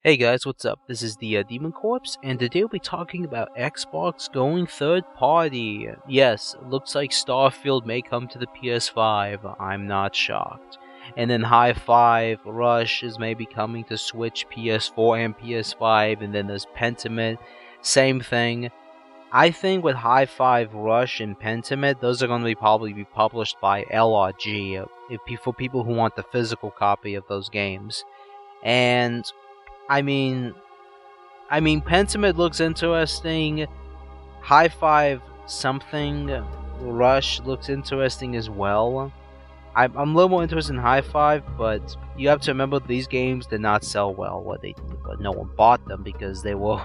Hey guys, what's up? This is the Demon Corpse, and today we'll be talking about Xbox going third party. Yes, looks like Starfield may come to the PS5. I'm not shocked. And then Hi-Fi Rush is maybe coming to Switch, PS4, and PS5. And then there's Pentiment, same thing. I think with Hi-Fi Rush and Pentiment, those are going to probably be published by LRG for people who want the physical copy of those games. And I mean, Pentiment looks interesting. High Five something Rush looks interesting as well. I'm a little more interested in High Five, but you have to remember these games did not sell well. But no one bought them because they were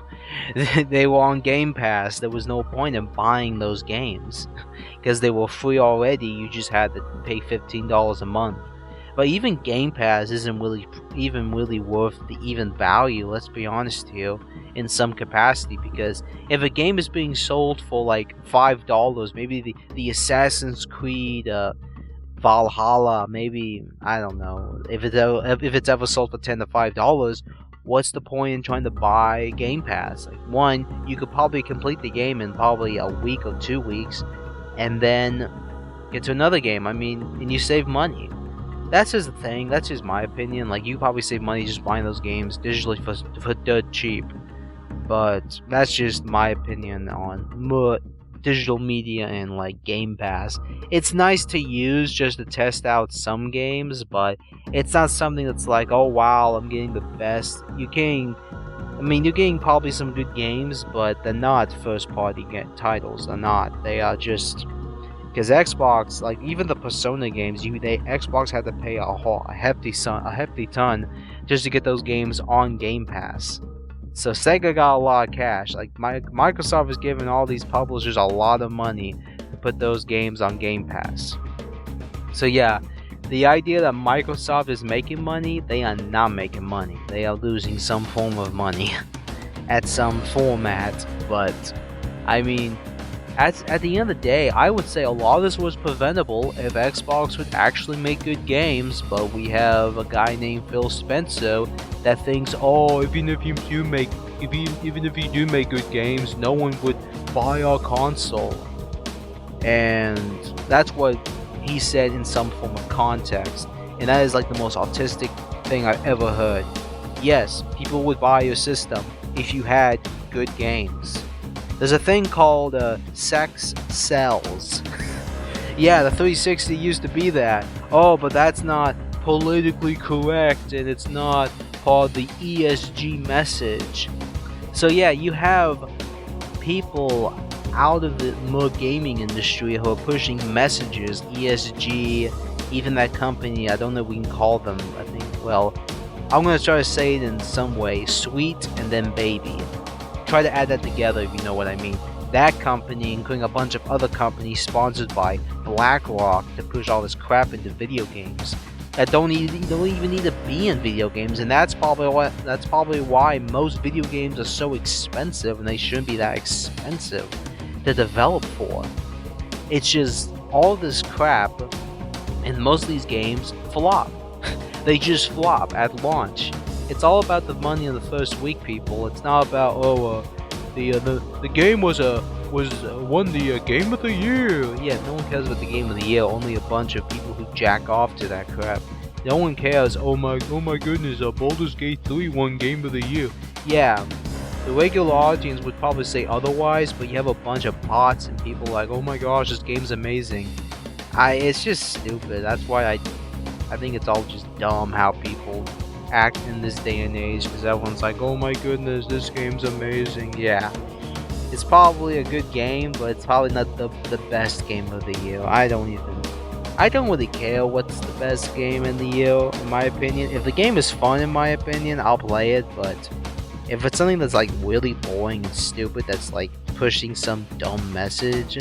they were on Game Pass. There was no point in buying those games because they were free already. You just had to pay $15 a month. But even Game Pass isn't really worth the even value, let's be honest here, in some capacity, because if a game is being sold for like $5, maybe the Assassin's Creed Valhalla, maybe, I don't know, if it's ever sold for $10 to $5, what's the point in trying to buy Game Pass? Like, one, you could probably complete the game in probably a week or 2 weeks, and then get to another game, and you save money. That's just the thing. That's just my opinion. Like, you probably save money just buying those games digitally for dirt cheap. But that's just my opinion on digital media and like Game Pass. It's nice to use just to test out some games, but it's not something that's like, oh wow, I'm getting the best. You're getting probably some good games, but they're not first-party titles. They're not. They are just. Because Xbox, like even the Persona games, Xbox had to pay a hefty ton just to get those games on Game Pass. So Sega got a lot of cash. Like Microsoft is giving all these publishers a lot of money to put those games on Game Pass. So yeah, the idea that Microsoft is making money, they are not making money. They are losing some form of money at some format. But at the end of the day, I would say a lot of this was preventable if Xbox would actually make good games, but we have a guy named Phil Spencer that thinks, oh, even if you do make good games, no one would buy our console. And that's what he said in some form of context, and that is like the most autistic thing I've ever heard. Yes, people would buy your system if you had good games. There's a thing called sex sells. Yeah, the 360 used to be that. Oh, but that's not politically correct, and it's not part of the ESG message. So yeah, you have people out of the gaming industry who are pushing messages, ESG, even that company, I don't know if we can call them, I'm going to try to say it in some way, Sweet and then Baby. Try to add that together if you know what I mean. That company, including a bunch of other companies sponsored by BlackRock to push all this crap into video games that don't even need to be in video games, and that's probably why most video games are so expensive, and they shouldn't be that expensive to develop for. It's just all this crap, and most of these games flop. They just flop at launch. It's all about the money in the first week, people. It's not about the game won the game of the year. Yeah, no one cares about the game of the year. Only a bunch of people who jack off to that crap. No one cares. Oh my goodness, Baldur's Gate 3 won game of the year. Yeah, the regular audience would probably say otherwise, but you have a bunch of bots and people like, oh my gosh, this game's amazing. It's just stupid. That's why I think it's all just dumb how people act in this day and age, because everyone's like, oh my goodness, this game's amazing. Yeah, it's probably a good game, but it's probably not the best game of the year. I don't really care what's the best game in the year, in my opinion. If the game is fun, in my opinion, I'll play it, but if it's something that's like really boring and stupid, that's like pushing some dumb message,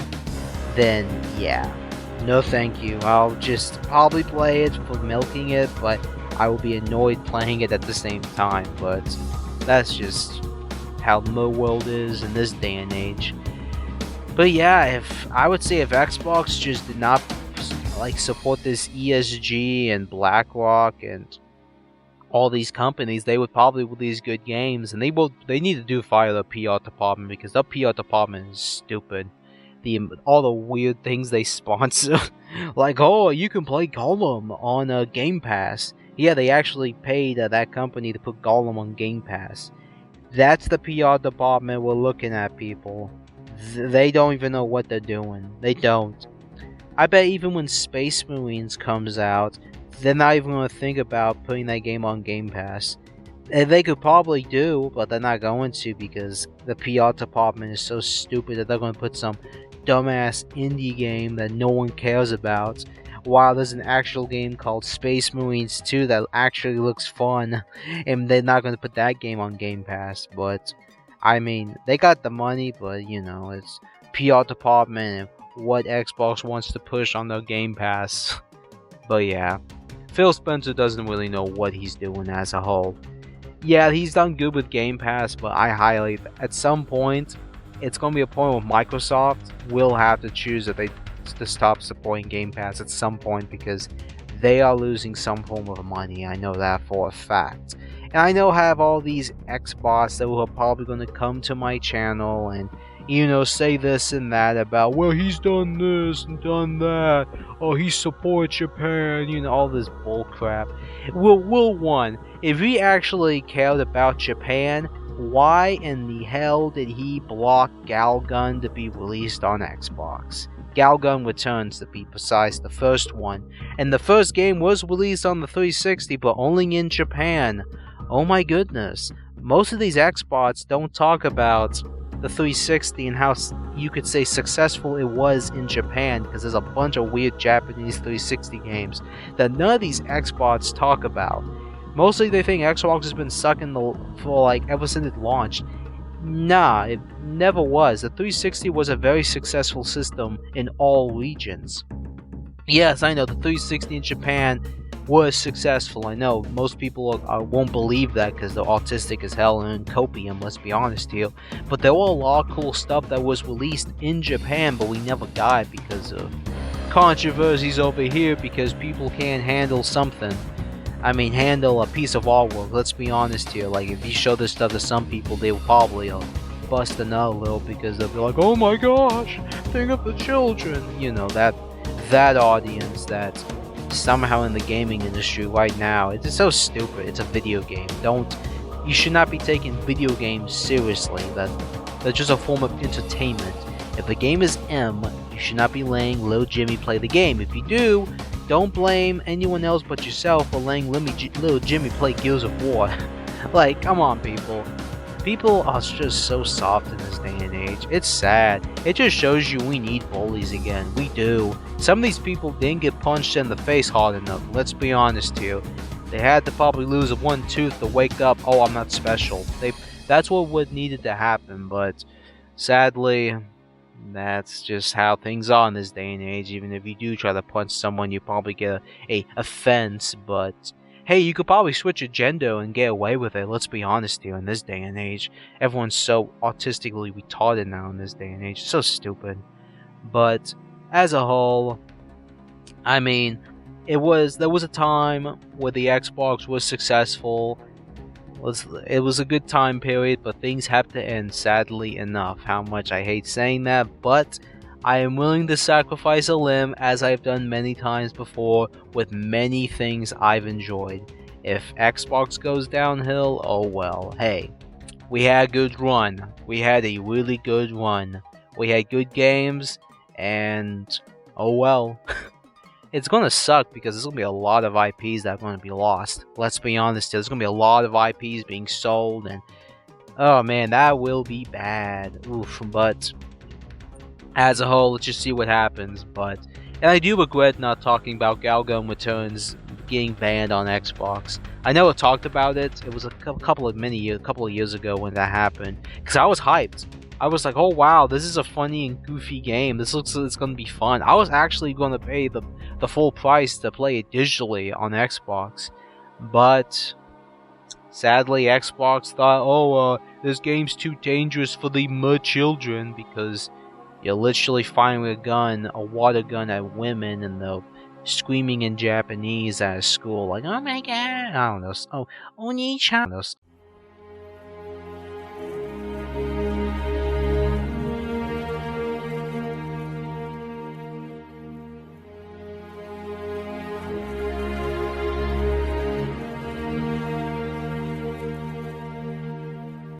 then yeah, no thank you. I'll just probably play it for milking it, but I will be annoyed playing it at the same time. But that's just how the world is in this day and age. But yeah, I would say if Xbox just did not like support this ESG and BlackRock and all these companies, they would probably release good games, and they need to fire the PR department, because the PR department is stupid. All the weird things they sponsor, like, oh, you can play Gollum on Game Pass. Yeah, they actually paid that company to put Gollum on Game Pass. That's the PR department we're looking at, people. They don't even know what they're doing. They don't. I bet even when Space Marines comes out, they're not even going to think about putting that game on Game Pass. And they could probably do, but they're not going to, because the PR department is so stupid that they're going to put some dumbass indie game that no one cares about, while there's an actual game called Space Marines 2 that actually looks fun, and they're not going to put that game on Game Pass. But I mean, they got the money, but you know, it's PR department and what Xbox wants to push on their Game Pass. But yeah, Phil Spencer doesn't really know what he's doing as a whole. Yeah, he's done good with Game Pass, but at some point, it's going to be a point where Microsoft will have to choose that to stop supporting Game Pass at some point, because they are losing some form of money. I know that for a fact. And I know I have all these Xbots that are probably going to come to my channel and, you know, say this and that about, well, he's done this and done that. Oh, he supports Japan, you know, all this bullcrap. Well, one, if he actually cared about Japan, why in the hell did he block Galgun to be released on Xbox? Galgun Returns, to be precise, the first one. And the first game was released on the 360, but only in Japan. Oh my goodness. Most of these Xbots don't talk about the 360 and how you could say successful it was in Japan, because there's a bunch of weird Japanese 360 games that none of these Xbots talk about. Mostly they think Xbox has been sucking for like ever since it launched. Nah, it never was. The 360 was a very successful system in all regions. Yes, I know the 360 in Japan was successful. I know most people won't believe that because they're autistic as hell and copium, let's be honest here. But there were a lot of cool stuff that was released in Japan, but we never got it because of controversies over here, because people can't handle something. I mean, handle a piece of artwork. Let's be honest here. Like, if you show this stuff to some people, they will probably bust a nut a little, because they'll be like, "Oh my gosh, think of the children." You know, that audience that's somehow in the gaming industry right now. It's so stupid. It's a video game. You should not be taking video games seriously. That's just a form of entertainment. If the game is M, you should not be letting Lil Jimmy play the game. If you do, don't blame anyone else but yourself for letting Lil Jimmy play Gears of War. Like, come on, people. People are just so soft in this day and age. It's sad. It just shows you we need bullies again. We do. Some of these people didn't get punched in the face hard enough. Let's be honest here. They had to probably lose one tooth to wake up, oh, I'm not special. That's what needed to happen, but sadly, that's just how things are in this day and age. Even if you do try to punch someone, you probably get a offense, but hey, you could probably switch your gender and get away with it. Let's be honest here, in this day and age. Everyone's so autistically retarded now in this day and age. It's so stupid. But as a whole, I mean, there was a time where the Xbox was successful. It was a good time period, but things have to end, sadly enough. How much I hate saying that, but I am willing to sacrifice a limb, as I've done many times before with many things I've enjoyed. If Xbox goes downhill, oh well. Hey, we had a good run. We had a really good run. We had good games, and oh well. It's gonna suck because there's gonna be a lot of IPs that are gonna be lost. Let's be honest, there's gonna be a lot of IPs being sold, and oh man, that will be bad. Oof, but as a whole, let's just see what happens. And I do regret not talking about Galgun Returns getting banned on Xbox. I know I talked about it. It was a couple of years ago when that happened, because I was hyped. I was like, oh wow, this is a funny and goofy game. This looks like it's gonna be fun. I was actually gonna pay the full price to play it digitally on Xbox, but sadly Xbox thought, this game's too dangerous for the children, because you're literally firing a water gun at women, and they're screaming in Japanese at school, like, oh my god, I don't know. Oh, Oni-chan.